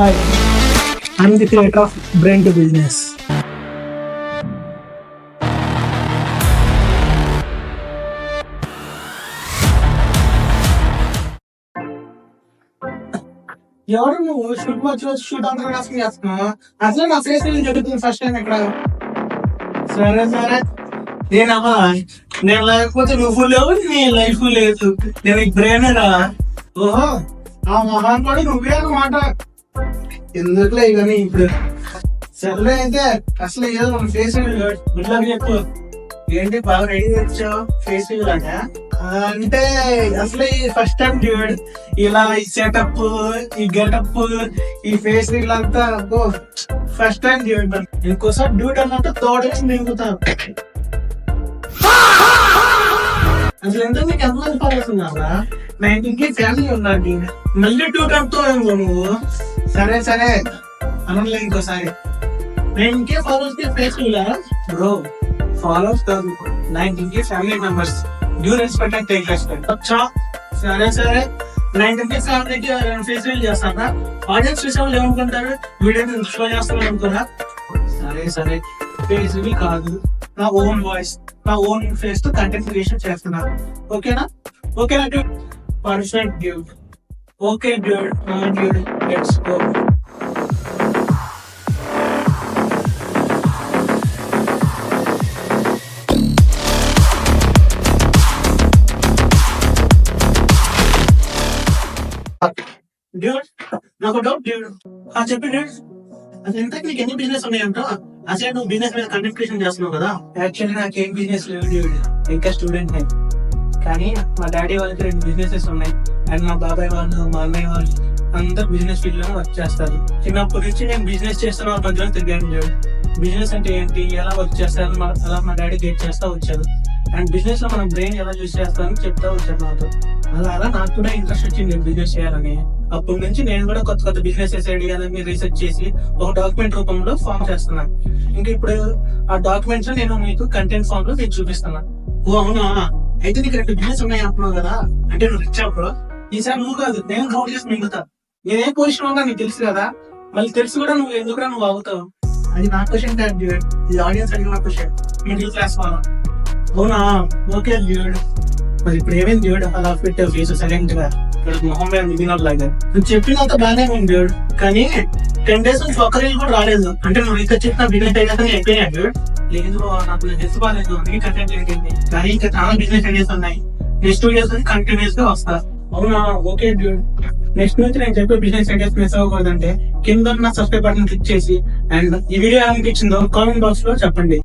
Hi, I'm the creator of Brain to Business. ఎవరు నువ్వు shoot వచ్చి షూట్ అంతా రాసుకుని చేస్తున్నావు? అసలు నా ఫేస్ రీల్ జరుగుతుంది ఫస్ట్ టైం ఇక్కడ. సరే సరే, నేనమ్మా నేను లేకపోతే నువ్వు లేవు, నీ లైఫ్ లేదు. నేను బ్రెయిన్ రా. ఓహో, ఆ మహాన్ పడి నువ్వే అన్నమాట. ఎందుకులే ఇవన్నీ ఇప్పుడు. సర్లే అయితే అసలు ఏదో మన ఫేస్ గుడ్లాగా చెప్పు. ఏంటి బాగా రెడీ తెచ్చావు ఫేస్ అంటే? అంటే అసలు ఈ ఫస్ట్ టైం డ్యూడ్ ఇలా ఈ సెటప్, ఈ గెటప్, ఈ ఫేస్ అంతా ఫస్ట్ టైం డ్యూడ్. ఇంకోసారి డ్యూడ్ అన్నట్టు తోడేసి మింగుతారు. అసలు ఎంత మీకు ఎంతమంది పడుతున్నారా? 19K ఫ్యామిలీ ఉన్నది, మళ్ళీ డ్యూడ్ అంటావు నువ్వు. సరే సరే అనలే ఇంకోసారి. 9K ఫాలోవర్స్ కి ఫేస్ బ్రో, ఫాలోవర్స్ కాదు 19K family members. Due respect and take respect. అచ్చా సరే సరే, 19K ఫ్యామిలీకి ఫేస్ రీల్ చేస్తారా? ఆడియన్స్ విషయంలో ఏమనుకుంటారు? వీడియో షో చేస్తాను అనుకున్నా. సరే సరే, ఫేస్ రీల్ కాదు, నా ఓన్ వాయిస్, నా ఓన్ ఫేస్ తో కంటెంట్ క్రియేషన్ చేస్తున్నా. ఓకేనా? ఓకేనా dude? Perfect dude. Okay dude, dude let's go. Dude, నాకు డౌట్ డ్యూడ్. చెప్పి డ్యూడ్, అసలు ఇంతకు నీకు ఎన్ని బిజినెస్ ఉన్నాయంట? అసలు నువ్వు బిజినెస్ మీద కంటెంట్ క్రియేషన్ చేస్తున్నావు కదా? యాక్చువల్లీ నాకు ఏం బిజినెస్ లేవు డ్యూడ్, ఇంకా స్టూడెంట్ నే. కానీ మా డాడీ వాళ్ళకి 2 బిజినెసెస్ ఉన్నాయి. అండ్ మా బాబాయ్ వాళ్ళు, మా అన్నయ్య వాళ్ళు అందరు బిజినెస్ ఫీల్డ్ లో వర్క్ చేస్తారు. చిన్నప్పటి నుంచి నేను బిజినెస్ చేస్తున్న వాళ్ళ మధ్యలో తిరిగాను డ్యూడ్. బిజినెస్ అంటే ఏంటి, ఎలా వర్క్ చేస్తారు అలా మా డాడీ గైడ్ చేస్తా వచ్చారు. అండ్ బిజినెస్ లో మనం బ్రెయిన్ ఎలా యూజ్ చేస్తామని చెప్తా వచ్చారు నాతో. అలా నాకు కూడా ఇంట్రెస్ట్ వచ్చింది బిజినెస్ చేయాలని. అప్పటి నుంచి నేను కూడా కొత్త కొత్త బిజినెస్ ఐడియాలని రీసెర్చ్ చేసి ఒక డాక్యుమెంట్ రూపంలో ఫామ్ చేస్తున్నాను. ఇంకా ఇప్పుడు ఆ డాక్యుమెంట్స్ నేను మీకు కంటెంట్ ఫామ్ లో మీకు చూపిస్తున్నాను. ఓ అవునా, అయితే నీకు 2 బిజినెస్ ఉన్నాయి అంటున్నావు కదా, అంటే నువ్వు రిచ్ అప్పుడు. ఈసారి నువ్వు కాదు, నేను కౌంట్ చేసి మిగులుతా. నేనే పొజిషన్ ఉన్నా నీకు తెలుసు కదా, మళ్ళీ తెలుసు కూడా నువ్వు ఎందుకురా నువ్వు అవుతావు. అది నా క్వశ్చన్ కాదు డ్యూడ్, ఇది ఆడియన్స్ అడిగిన క్వశ్చన్. మిడిల్ క్లాస్ వాళ్ళ. అవునా, ఓకే డ్యూడ్. మరి ఇప్పుడు ఏమైంది డ్యూడ్, అలా పెట్టావు ఫేస్ సైలెంట్ గా, మొహం మీద మిగిలిన లాగా. నువ్వు చెప్పినంత బాగానే ఉంది డ్యూడ్, కానీ 10 days నుంచి ఒక్క రీల్ కూడా రాలేదు. అంటే నువ్వు ఇంకా చెప్పిన బిజినెస్ ఐడియాస్ అన్ని అయిపోయినా డ్యూడ్? లేదు, నాకు హెల్త్ బాగాలేదు, అందుకే కంటెంట్ అయిపోయింది. కానీ ఇంకా చాలా బిజినెస్ ఐడియాస్ ఉన్నాయి. నెక్స్ట్ 2 days నుంచి కంటిన్యూస్ గా వస్తా. అవునా, ఓకే డ్యూడ్. నెక్స్ట్ నుంచి నేను చెప్పే బిజినెస్ ఐడియాస్ మిస్ అవ్వకూడదంటే కింద ఉన్న సబ్స్క్రైబ్ బటన్ క్లిక్ చేసి, అండ్ ఈ వీడియో ఎలా అనిపించిందో కామెంట్ బాక్స్ లో చెప్పండి.